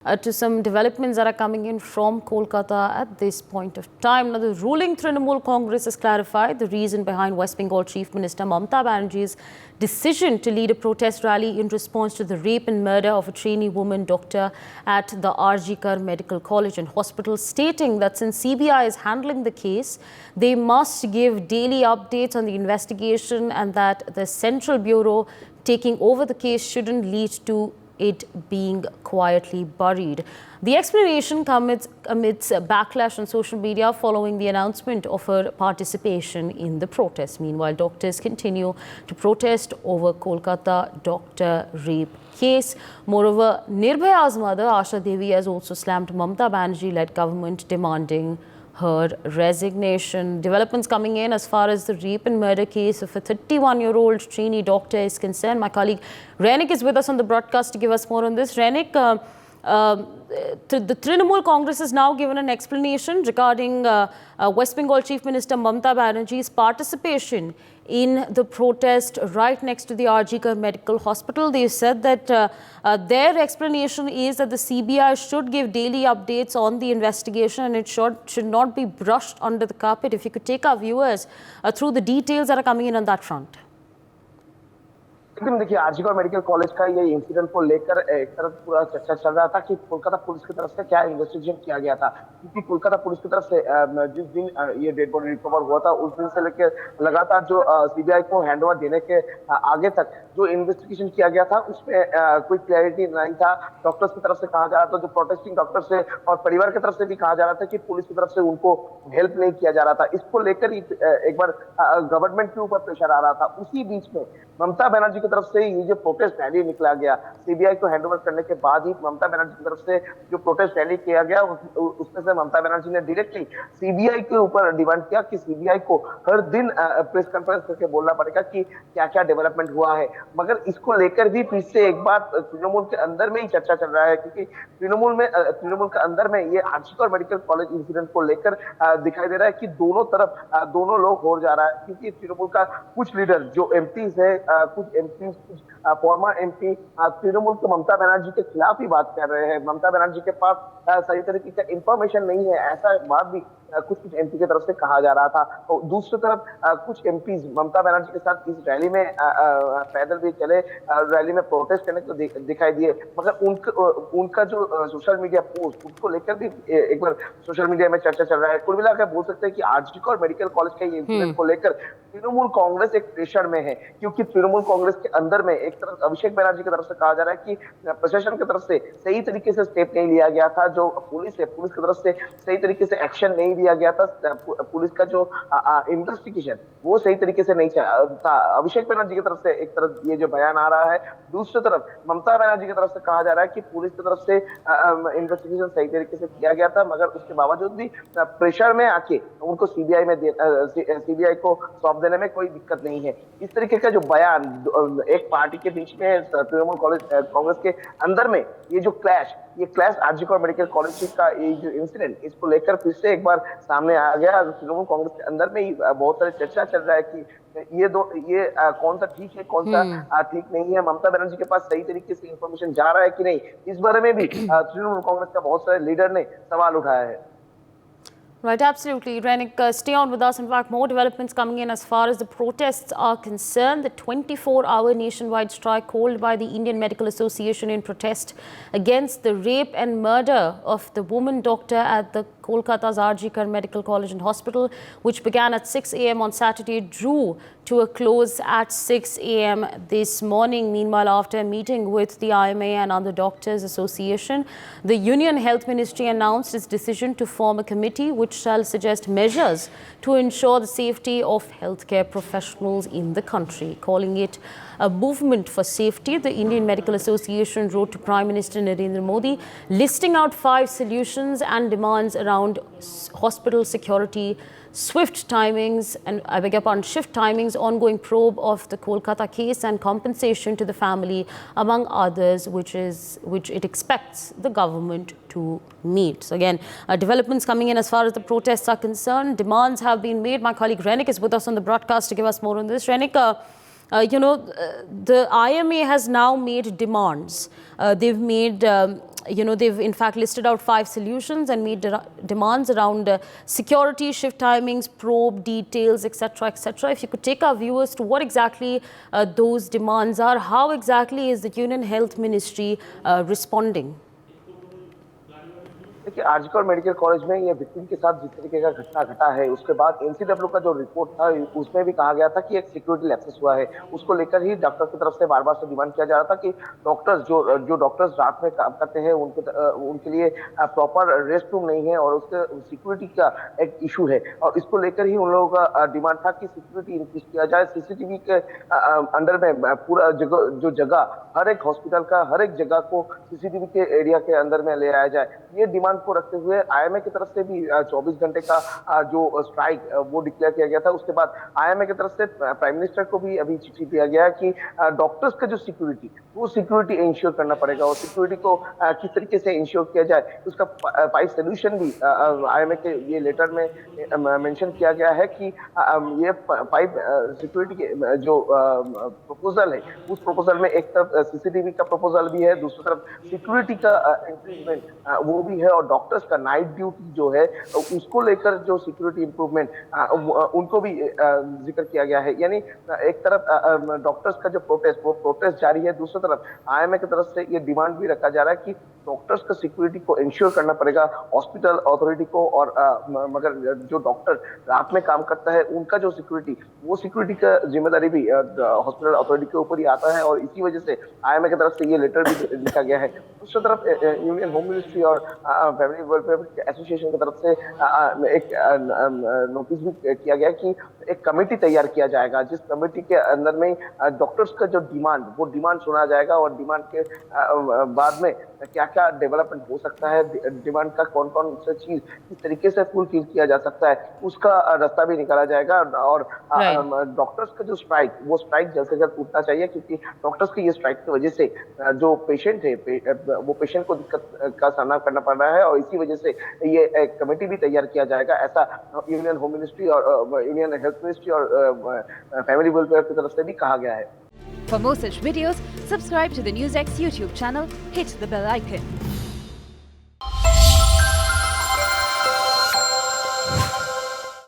To some developments that are coming in from Kolkata at this point of time. Now, the ruling Trinamool Congress has clarified the reason behind West Bengal Chief Minister Mamata Banerjee's decision to lead a protest rally in response to the rape and murder of a trainee woman doctor at the RG Kar Medical College and Hospital, stating that since CBI is handling the case, they must give daily updates on the investigation and that the Central Bureau taking over the case shouldn't lead to it being quietly buried. The explanation comes amidst a backlash on social media following the announcement of her participation in the protest. Meanwhile, doctors continue to protest over Kolkata doctor rape case. Moreover, Nirbhaya's mother, Asha Devi, has also slammed Mamata Banerjee-led government, demanding her resignation. Developments coming in as far as the rape and murder case of a 31-year-old trainee doctor is concerned. My colleague Renik is with us on the broadcast to give us more on this. Renik, the Trinamool Congress has now given an explanation regarding West Bengal Chief Minister Mamata Banerjee's participation in the protest right next to the RG Kar Medical Hospital. They said that their explanation is that the CBI should give daily updates on the investigation and it should not be brushed under the carpet. If you could take our viewers through the details that are coming in on that front. लेकिन देखिए RG Kaur medical college का ये incident को लेकर एक तरफ पूरा चर्चा चल रहा था कि कोलकाता पुलिस की तरफ से क्या इन्वेस्टिगेशन किया गया था, क्योंकि कोलकाता पुलिस की तरफ से जिस दिन ये डेड बॉडी रिकवर हुआ था उस दिन से लेकर लगातार जो सीबीआई को हैंडओवर देने के आगे तक जो इन्वेस्टिगेशन किया गया था उसमें कोई क्लैरिटी नहीं था। डॉक्टर्स की तरफ से कहा जा रहा था, जो प्रोटेस्टिंग डॉक्टर्स से और परिवार की तरफ से भी कहा जा रहा था कि पुलिस की तरफ से उनको हेल्प नहीं किया जा रहा था। इसको लेकर एक बार गवर्नमेंट के ऊपर प्रेशर आ रहा था। उसी बीच में ममता बनर्जी की तरफ से ये जो प्रोटेस्ट रैली निकला गया, सीबीआई को हैंडओवर करने के बाद ही ममता बनर्जी की तरफ से जो प्रोटेस्ट रैली किया गया उसमें से ममता बनर्जी ने डायरेक्टली सीबीआई के ऊपर डिमांड किया कि सीबीआई को हर दिन प्रेस कॉन्फ्रेंस करके बोलना पड़ेगा कि क्या क्या डेवलपमेंट हुआ है। मगर इसको लेकर भी फिर से एक बार तृणमूल के अंदर में ही चर्चा चल रहा है, क्योंकि तृणमूल के अंदर में ये RG Kaur medical college incident को लेकर दिखाई दे रहा है कि दोनों तरफ दोनों लोग हो जा रहा है। क्योंकि तृणमूल का कुछ लीडर जो एमपीज है, कुछ एमपी फॉर्मर एमपी तृणमूल के ममता बनर्जी के खिलाफ ही बात कर रहे हैं। ममता बनर्जी के पास सही तरीके का इंफॉर्मेशन नहीं है, ऐसा बात भी कुछ एमपी की तरफ से कहा जा रहा था। और दूसरी तरफ कुछ एमपीज ममता बनर्जी के साथ इस रैली में पैदल भी चले, रैली में प्रोटेस्ट करने को दिखाई दिए। मगर उनका जो सोशल मीडिया पोस्ट उसको लेकर भी एक बार सोशल मीडिया में चर्चा चल रहा है। कुल मिलाकर बोल सकते हैं कि आरजी कौर मेडिकल कॉलेज के इंसिडेंट को लेकर तृणमूल कांग्रेस एक प्रेशर में है, क्योंकि तृणमूल कांग्रेस के अंदर में एक तरफ अभिषेक बनर्जी की तरफ से कहा जा रहा है कि प्रशासन की तरफ से सही तरीके से स्टेप नहीं लिया गया था, जो पुलिस है पुलिस की तरफ से सही तरीके से एक्शन नहीं दिया गया था, पुलिस का जो इन्वेस्टिगेशन वो सही तरीके से नहीं था। अभिषेक बनर्जी की तरफ से एक तरफ ये जो बयान आ रहा है, दूसरी तरफ ममता बनर्जी की तरफ से कहा जा रहा है कि पुलिस की तरफ से इन्वेस्टिगेशन सही तरीके से किया गया था, मगर उसके बावजूद भी प्रेशर में आके उनको सीबीआई को सौंप देने में कोई दिक्कत नहीं है। इस तरीके का जो बयान एक पार्टी के बीच में तृणमूल कांग्रेस के अंदर में ये clash RG Kaur medical college का ये जो इंसिडेंट इसको लेकर फिर से एक बार सामने आ गया। तृणमूल कांग्रेस के अंदर में ही बहुत सारी चर्चा चल रहा है कि ये कौन सा ठीक है, कौन सा ठीक नहीं है, ममता बनर्जी के पास सही तरीके से इंफॉर्मेशन जा रहा है कि नहीं। इस बारे में भी तृणमूल कांग्रेस का बहुत सारे लीडर ने सवाल उठाया है। Right, absolutely. Renik, stay on with us. In fact, more developments coming in as far as the protests are concerned. The 24-hour nationwide strike called by the Indian Medical Association in protest against the rape and murder of the woman doctor at the Kolkata's RG Kar Medical College and Hospital, which began at 6 a.m. on Saturday, drew to a close at 6 a.m. this morning. Meanwhile, after a meeting with the IMA and other doctors association, the Union Health Ministry announced its decision to form a committee which shall suggest measures to ensure the safety of healthcare professionals in the country. Calling it a movement for safety, the Indian Medical Association wrote to Prime Minister Narendra Modi, listing out 5 solutions and demands around hospital security, swift timings, and shift timings, ongoing probe of the Kolkata case and compensation to the family, among others, which it expects the government to meet. So again, developments coming in as far as the protests are concerned. Demands have been made. My colleague Renik is with us on the broadcast to give us more on this. Renik, the IMA has now made demands. They've made, they've in fact listed out 5 solutions and made demands around security, shift timings, probe details, etc., etc. If you could take our viewers to what exactly those demands are, how exactly is the Union Health Ministry responding? देखिए, RG Kar medical college में ये victim के साथ जिस तरीके का घटना घटा है, उसके बाद एनसीडब्ल्यू का जो रिपोर्ट था उसमें भी कहा गया था कि एक सिक्योरिटी लैप्सेस हुआ है। उसको लेकर ही डॉक्टर की तरफ से बार-बार से डिमांड किया जा रहा था कि डॉक्टर्स जो डॉक्टर्स रात में काम करते हैं उनके लिए प्रॉपर रेस्ट रूम नहीं है और उसके सिक्योरिटी का एक इशू है और इसको लेकर ही उन लोगों का डिमांड था कि सिक्योरिटी इंक्रीज किया जाए। सीसीटीवी के अंडर में पूरा जगह हर एक हॉस्पिटल का हर एक जगह को सीसीटीवी के एरिया के अंदर में ले आया जाए। ये डिमांड को रखते हुए आईएमए की तरफ से भी 24 घंटे का जो स्ट्राइक वो डिक्लेयर किया गया था। उसके बाद आईएमए की तरफ से प्राइम मिनिस्टर को भी अभी चिट्ठी दिया गया है कि डॉक्टर्स का जो सिक्योरिटी इंश्योर करना पड़ेगा और सिक्योरिटी को किस तरीके से इंश्योर किया जाए उसका 5 सोल्यूशन भी आईएमए के ये लेटर में मेंशन किया गया है कि ये 5 सिक्योरिटी के जो प्रपोजल है उस प्रपोजल में एक तरफ सीसीटीवी का प्रपोजल भी है, दूसरी तरफ सिक्योरिटी का इंक्रीजमेंट वो भी है और डॉक्टर्स का नाइट ड्यूटी जो है उसको लेकर जो सिक्योरिटी इंप्रूवमेंट उनको भी जिक्र किया गया है। यानी एक तरफ डॉक्टर्स का जो प्रोटेस्ट जारी है, दूसरी तरफ आईएमए की तरफ से ये डिमांड भी रखा जा रहा है कि डॉक्टर्स का सिक्योरिटी को इंश्योर करना पड़ेगा हॉस्पिटल अथॉरिटी को और मगर जो डॉक्टर रात में काम करता है उनका जो सिक्योरिटी का जिम्मेदारी भी हॉस्पिटल अथॉरिटी के ऊपर ही आता है और इसी वजह से आईएमए की तरफ से ये लेटर भी लिखा गया है। दूसरी तरफ यूनियन होम मिनिस्ट्री और फैमिली वेलफेयर एसोसिएशन की तरफ से एक नोटिस भी किया गया कि एक कमेटी तैयार किया जाएगा जिस कमेटी के अंदर में डॉक्टर्स का जो डिमांड सुना जाएगा और डिमांड के बाद में क्या क्या डेवलपमेंट हो सकता है, डिमांड का कौन कौन सा चीज किस तरीके से फुलफिल किया जा सकता है उसका रास्ता भी निकाला जाएगा और डॉक्टर्स का जो स्ट्राइक जल्द से जल्द उठना चाहिए क्योंकि डॉक्टर्स की ये स्ट्राइक की वजह से जो पेशेंट है वो पेशेंट को दिक्कत का सामना करना पड़ रहा है और इसी वजह से ये एक कमेटी भी तैयार किया जाएगा, ऐसा यूनियन होम मिनिस्ट्री और यूनियन हेल्थ मिनिस्ट्री और फैमिली वेलफेयर की तरफ से भी कहा गया है। For more such videos, subscribe to the NewsX YouTube channel, hit the bell icon.